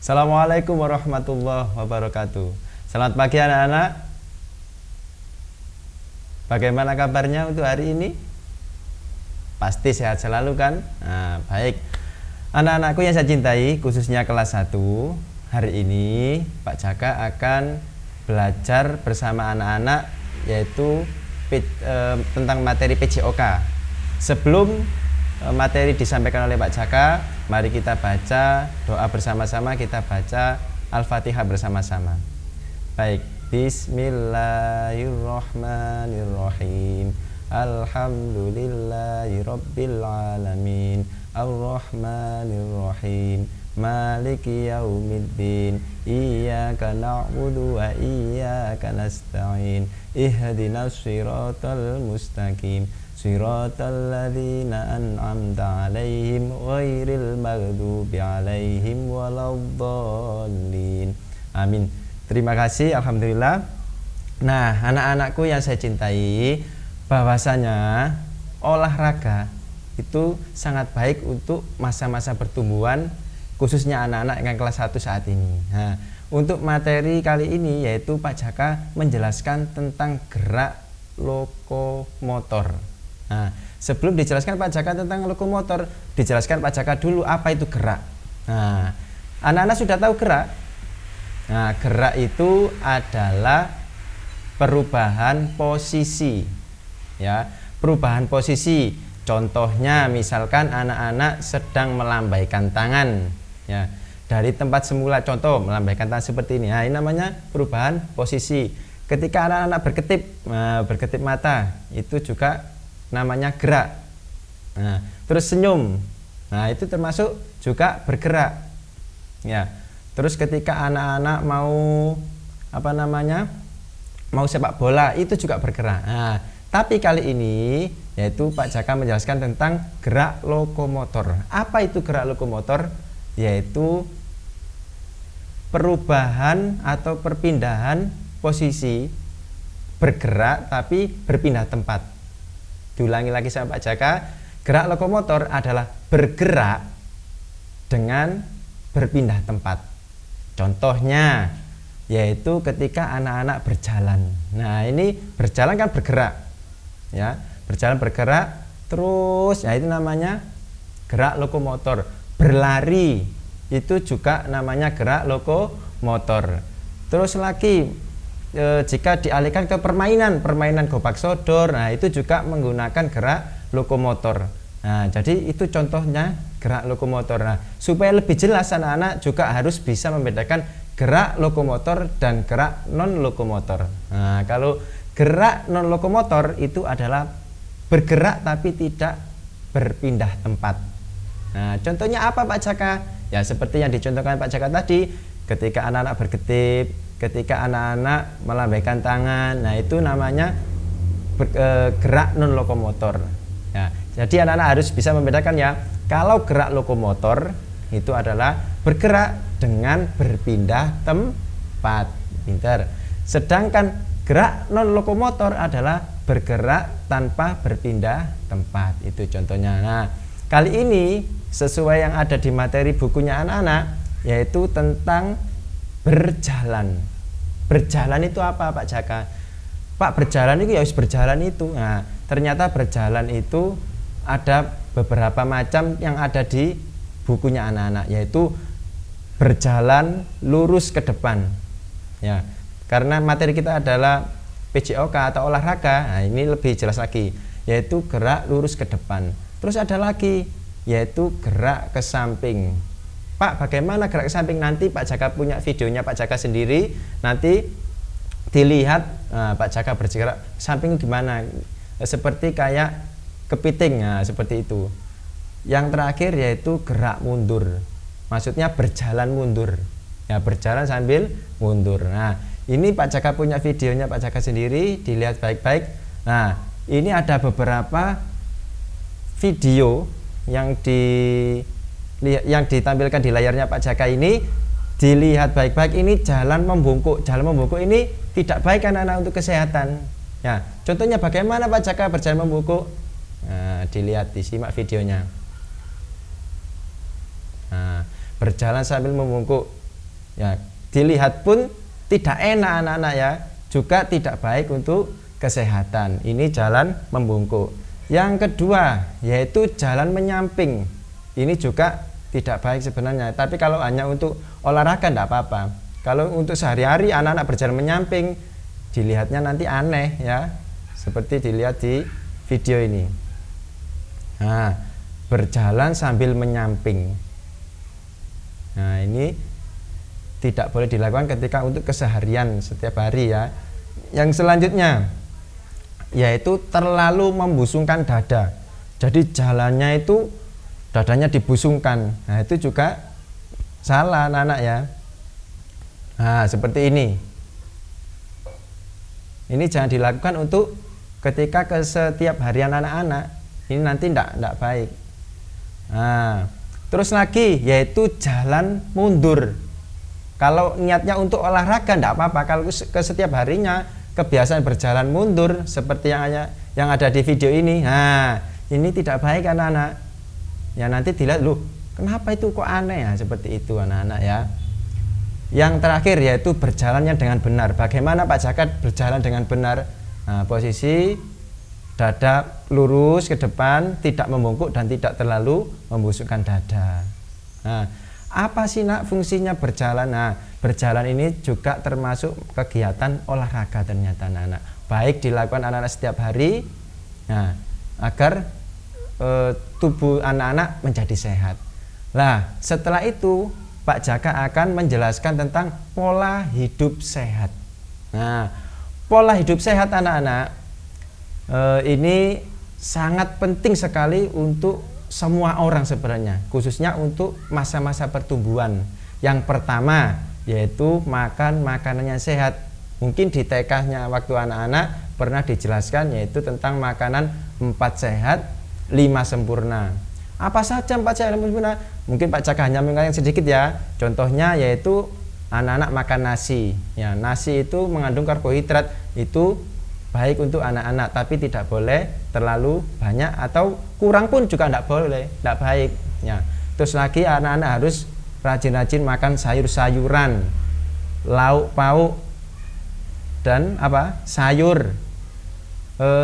Assalamualaikum warahmatullahi wabarakatuh. Selamat pagi anak-anak. Bagaimana kabarnya untuk hari ini? Pasti sehat selalu kan? Nah, baik. Anak-anakku yang saya cintai, khususnya kelas 1, hari ini Pak Jaka akan belajar bersama anak-anak yaitu tentang materi PJOK. Sebelum materi disampaikan oleh Pak Jaka, mari kita baca doa bersama-sama, kita baca Al-Fatihah bersama-sama. Baik, Bismillahirrahmanirrahim. Alhamdulillahirabbil alamin. Arrahmanirrahim. Maliki yaumiddin. Iyyaka na'budu wa iyyaka nasta'in. Ihdinas siratal mustaqim. Siratal ladzina an'amta 'alaihim ghairil maghdubi 'alaihim waladdallin. Amin. Terima kasih, alhamdulillah. Nah, anak-anakku yang saya cintai, bahwasanya olahraga itu sangat baik untuk masa-masa pertumbuhan, khususnya anak-anak yang kelas 1 saat ini. Nah, untuk materi kali ini yaitu Pak Jaka menjelaskan tentang gerak lokomotor. Nah, sebelum dijelaskan Pak Jaka tentang lokomotor, dijelaskan Pak Jaka dulu apa itu gerak. Nah, anak-anak sudah tahu gerak? Nah, gerak itu adalah perubahan posisi. Ya, perubahan posisi. Contohnya misalkan anak-anak sedang melambaikan tangan, ya. Dari tempat semula, contoh melambaikan tangan seperti ini. Nah, ini namanya perubahan posisi. Ketika anak-anak berkedip mata, itu juga namanya gerak. Nah, terus senyum. Nah, itu termasuk juga bergerak. Ya. Terus ketika anak-anak mau mau sepak bola, itu juga bergerak. Nah, tapi kali ini yaitu Pak Jaka menjelaskan tentang gerak lokomotor. Apa itu gerak lokomotor? Yaitu perubahan atau perpindahan posisi, bergerak tapi berpindah tempat. Diulangi lagi sama Pak Jaka, gerak lokomotor adalah bergerak dengan berpindah tempat. Contohnya yaitu ketika anak-anak berjalan. Nah, ini berjalan kan bergerak. Ya, berjalan bergerak terus, ya itu namanya gerak lokomotor. Berlari itu juga namanya gerak lokomotor. Terus lagi jika dialihkan ke permainan gobak sodor, nah itu juga menggunakan gerak lokomotor. Nah, jadi itu contohnya gerak lokomotor. Nah, supaya lebih jelas anak-anak juga harus bisa membedakan gerak lokomotor dan gerak non lokomotor. Nah, kalau gerak non lokomotor itu adalah bergerak tapi tidak berpindah tempat. Nah, contohnya apa Pak Jaka? Ya seperti yang dicontohkan Pak Jaka tadi, ketika anak-anak berkedip, ketika anak-anak melambaikan tangan, nah itu namanya gerak non lokomotor. Ya, jadi anak-anak harus bisa membedakan ya. Kalau gerak lokomotor itu adalah bergerak dengan berpindah tempat. Pinter. Sedangkan gerak non lokomotor adalah bergerak tanpa berpindah tempat. Itu contohnya. Nah, kali ini sesuai yang ada di materi bukunya anak-anak yaitu tentang berjalan. Berjalan itu apa Pak Jaka? Pak, berjalan itu ya harus berjalan itu. Nah, ternyata berjalan itu ada beberapa macam yang ada di bukunya anak-anak, yaitu berjalan lurus ke depan. Ya, karena materi kita adalah PJOK atau olahraga. Nah, ini lebih jelas lagi, yaitu gerak lurus ke depan. Terus ada lagi yaitu gerak ke samping. Pak, bagaimana gerak ke samping? Nanti Pak Jaka punya videonya Pak Jaka sendiri. Nanti dilihat Pak Jaka bergerak samping gimana? Seperti kayak kepiting, nah, seperti itu. Yang terakhir yaitu gerak mundur. Maksudnya berjalan mundur. Ya, berjalan sambil mundur. Nah, ini Pak Jaka punya videonya Pak Jaka sendiri, dilihat baik-baik. Nah, ini ada beberapa video yang ditampilkan di layarnya Pak Jaka ini, dilihat baik-baik. Ini jalan membungkuk. Jalan membungkuk ini tidak baik anak-anak untuk kesehatan. Ya, contohnya bagaimana Pak Jaka berjalan membungkuk? Nah, dilihat, disimak videonya. Nah, berjalan sambil membungkuk. Ya, dilihat pun tidak enak anak-anak ya, juga tidak baik untuk kesehatan. Ini jalan membungkuk. Yang kedua yaitu jalan menyamping. Ini juga tidak baik sebenarnya, tapi kalau hanya untuk olahraga tidak apa-apa. Kalau untuk sehari-hari anak-anak berjalan menyamping, dilihatnya nanti aneh ya, seperti dilihat di video ini. Nah, berjalan sambil menyamping. Nah, ini tidak boleh dilakukan ketika untuk keseharian setiap hari ya. Yang selanjutnya yaitu terlalu membusungkan dada. Jadi jalannya itu dadanya dibusungkan. Nah, itu juga salah anak-anak ya. Nah, seperti ini. Ini jangan dilakukan untuk ketika ke setiap harian anak-anak. Ini nanti tidak baik. Nah, terus lagi yaitu jalan mundur. Kalau niatnya untuk olahraga tidak apa-apa. Kalau ke setiap harinya kebiasaan berjalan mundur seperti yang ada di video ini. Nah, ini tidak baik anak-anak. Ya nanti dilihat, loh, kenapa itu kok aneh ya, seperti itu anak-anak ya. Yang terakhir yaitu berjalannya dengan benar. Bagaimana Pak Jaka berjalan dengan benar? Nah, posisi dada lurus ke depan, tidak membungkuk dan tidak terlalu membusungkan dada. Nah, apa sih nak fungsinya berjalan? Nah, berjalan ini juga termasuk kegiatan olahraga ternyata anak-anak. Baik dilakukan anak-anak setiap hari, nah, agar tubuh anak-anak menjadi sehat. Nah, setelah itu Pak Jaka akan menjelaskan tentang pola hidup sehat. Nah, pola hidup sehat anak-anak ini sangat penting sekali untuk semua orang sebenarnya, khususnya untuk masa-masa pertumbuhan. Yang pertama yaitu makan makanan yang sehat. Mungkin di TK-nya waktu anak-anak pernah dijelaskan yaitu tentang makanan 4 sehat 5 sempurna. Apa saja 4 sehat 5 sempurna? Mungkin Pak Jaka hanya mengingat sedikit ya. Contohnya yaitu anak-anak makan nasi. Ya, nasi itu mengandung karbohidrat, itu baik untuk anak-anak, tapi tidak boleh terlalu banyak atau kurang pun juga tidak boleh, tidak baik ya. Terus lagi anak-anak harus rajin-rajin makan sayur-sayuran, lauk pauk dan sayur.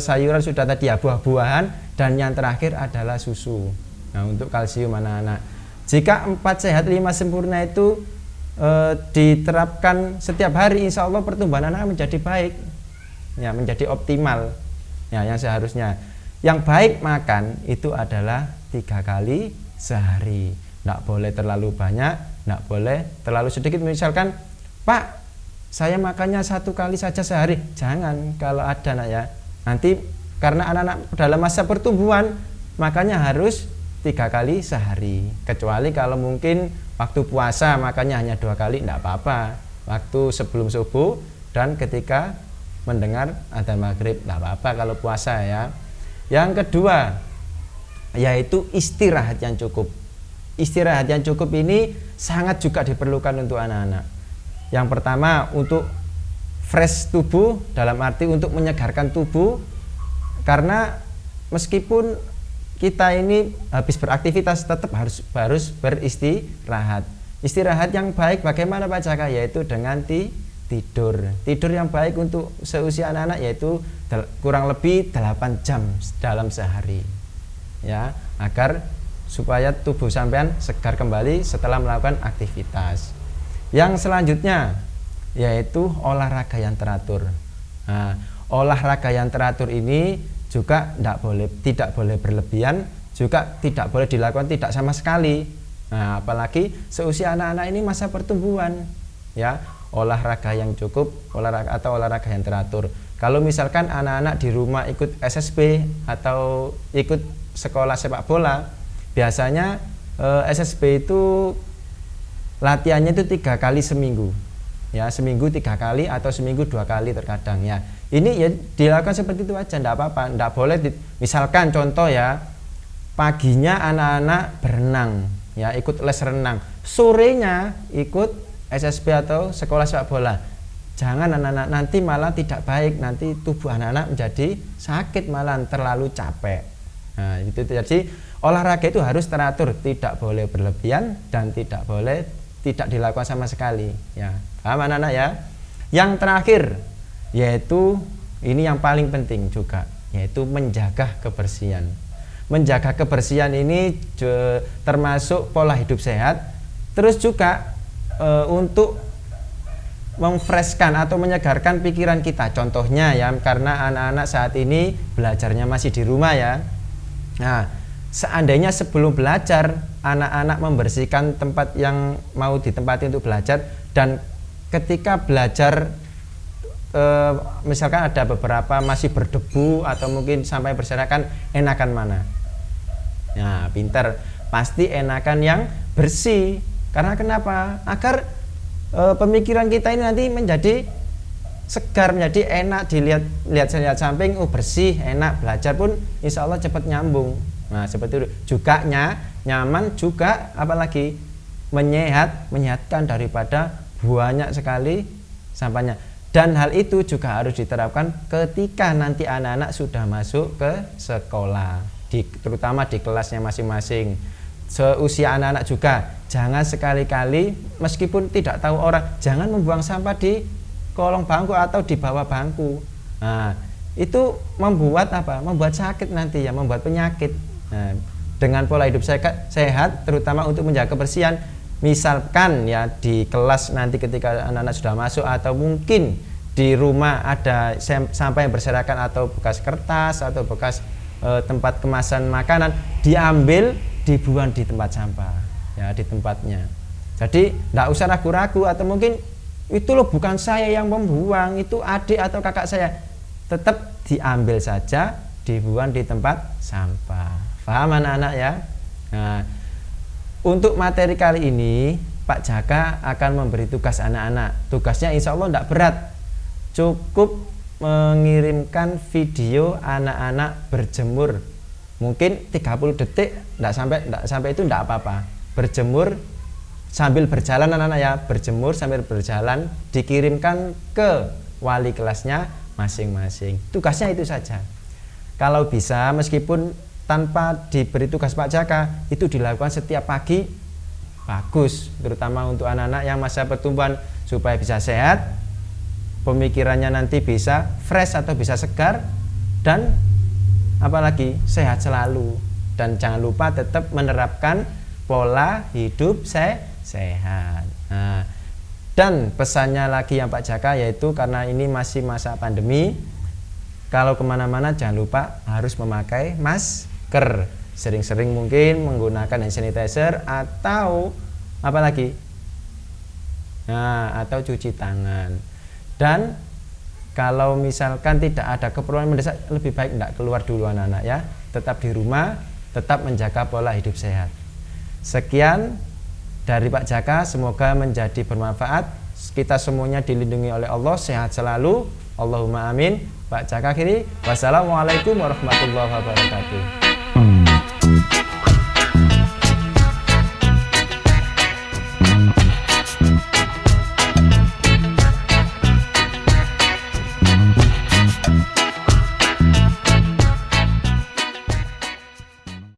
Sayuran sudah tadi ya, buah-buahan, dan yang terakhir adalah susu. Nah, untuk kalsium anak-anak. Jika 4 sehat 5 sempurna itu diterapkan setiap hari, insya Allah pertumbuhan anak menjadi baik. Ya, menjadi optimal ya, yang seharusnya. Yang baik makan itu adalah 3 kali sehari, tidak boleh terlalu banyak, tidak boleh terlalu sedikit. Misalkan, Pak, saya makannya 1 kali saja sehari, jangan. Kalau ada nak ya, nanti karena anak-anak dalam masa pertumbuhan makanya harus 3 kali sehari. Kecuali kalau mungkin waktu puasa makannya hanya 2 kali, tidak apa-apa. Waktu sebelum subuh dan ketika mendengar adzan maghrib, tidak apa-apa kalau puasa ya. Yang kedua yaitu istirahat yang cukup. Istirahat yang cukup ini sangat juga diperlukan untuk anak-anak. Yang pertama untuk fresh tubuh, dalam arti untuk menyegarkan tubuh, karena meskipun kita ini habis beraktivitas tetap harus beristirahat. Istirahat yang baik bagaimana Pak Jaka? Yaitu dengan tidur yang baik untuk seusia anak-anak yaitu kurang lebih 8 jam dalam sehari ya, agar supaya tubuh sampean segar kembali setelah melakukan aktivitas. Yang selanjutnya yaitu olahraga yang teratur. Nah, olahraga yang teratur ini juga tidak boleh berlebihan, juga tidak boleh dilakukan tidak sama sekali. Nah, apalagi seusia anak-anak ini masa pertumbuhan ya. Olahraga yang cukup, olahraga yang teratur. Kalau misalkan anak-anak di rumah ikut SSB atau ikut sekolah sepak bola, biasanya SSB itu latihannya itu 3 kali seminggu ya, seminggu 3 kali atau seminggu 2 kali terkadang ya. Ini ya dilakukan seperti itu aja, tidak apa-apa. Tidak boleh misalkan contoh ya, paginya anak-anak berenang ya, ikut les renang, sorenya ikut SSB atau sekolah sepak bola. Jangan anak-anak, nanti malah tidak baik, nanti tubuh anak-anak menjadi sakit, malah terlalu capek. Nah, itu jadi olahraga itu harus teratur, tidak boleh berlebihan dan tidak boleh tidak dilakukan sama sekali ya. Paham anak-anak ya? Yang terakhir yaitu ini yang paling penting juga, yaitu menjaga kebersihan. Menjaga kebersihan ini termasuk pola hidup sehat, terus juga untuk memfreshkan atau menyegarkan pikiran kita. Contohnya ya, karena anak-anak saat ini belajarnya masih di rumah ya. Nah, seandainya sebelum belajar anak-anak membersihkan tempat yang mau ditempati untuk belajar, dan ketika belajar misalkan ada beberapa masih berdebu atau mungkin sampai berserakan, enakan mana? Nah, pinter, pasti enakan yang bersih. Karena kenapa? Agar pemikiran kita ini nanti menjadi segar, menjadi enak, lihat samping, oh bersih, enak, belajar pun insya Allah cepat nyambung. Nah, seperti itu juga nyaman, juga apalagi menyehatkan daripada banyak sekali sampahnya. Dan hal itu juga harus diterapkan ketika nanti anak-anak sudah masuk ke sekolah, terutama di kelasnya masing-masing. Seusia anak-anak juga, jangan sekali-kali meskipun tidak tahu orang, jangan membuang sampah di kolong bangku atau di bawah bangku. Nah, itu membuat apa? Membuat sakit nanti ya, membuat penyakit. Nah, dengan pola hidup sehat, terutama untuk menjaga kebersihan, misalkan ya di kelas nanti ketika anak-anak sudah masuk, atau mungkin di rumah ada sampah yang berserakan atau bekas kertas atau bekas tempat kemasan makanan, diambil, dibuang di tempat sampah ya, di tempatnya. Jadi tidak usah ragu-ragu, atau mungkin itu loh bukan saya yang membuang, itu adik atau kakak saya, tetap diambil saja, dibuang di tempat sampah. Paham anak-anak ya? Nah, untuk materi kali ini Pak Jaka akan memberi tugas anak-anak. Tugasnya insya Allah tidak berat, cukup mengirimkan video anak-anak berjemur. Mungkin 30 detik, tidak sampai itu tidak apa-apa. Berjemur sambil berjalan anak-anak ya, berjemur sambil berjalan, dikirimkan ke wali kelasnya masing-masing. Tugasnya itu saja. Kalau bisa, meskipun tanpa diberi tugas Pak Jaka, itu dilakukan setiap pagi, bagus, terutama untuk anak-anak yang masa pertumbuhan, supaya bisa sehat, pemikirannya nanti bisa fresh atau bisa segar, dan apalagi sehat selalu. Dan jangan lupa tetap menerapkan pola hidup sehat. Nah, dan pesannya lagi yang Pak Jaka, yaitu karena ini masih masa pandemi, kalau kemana-mana jangan lupa harus memakai masker. Sering-sering mungkin menggunakan hand sanitizer atau apalagi, nah, atau cuci tangan. Dan kalau misalkan tidak ada keperluan mendesak, lebih baik tidak keluar dulu anak-anak ya. Tetap di rumah, tetap menjaga pola hidup sehat. Sekian dari Pak Jaka, semoga menjadi bermanfaat. Kita semuanya dilindungi oleh Allah, sehat selalu. Allahumma amin. Pak Jaka akhiri. Wassalamualaikum warahmatullahi wabarakatuh.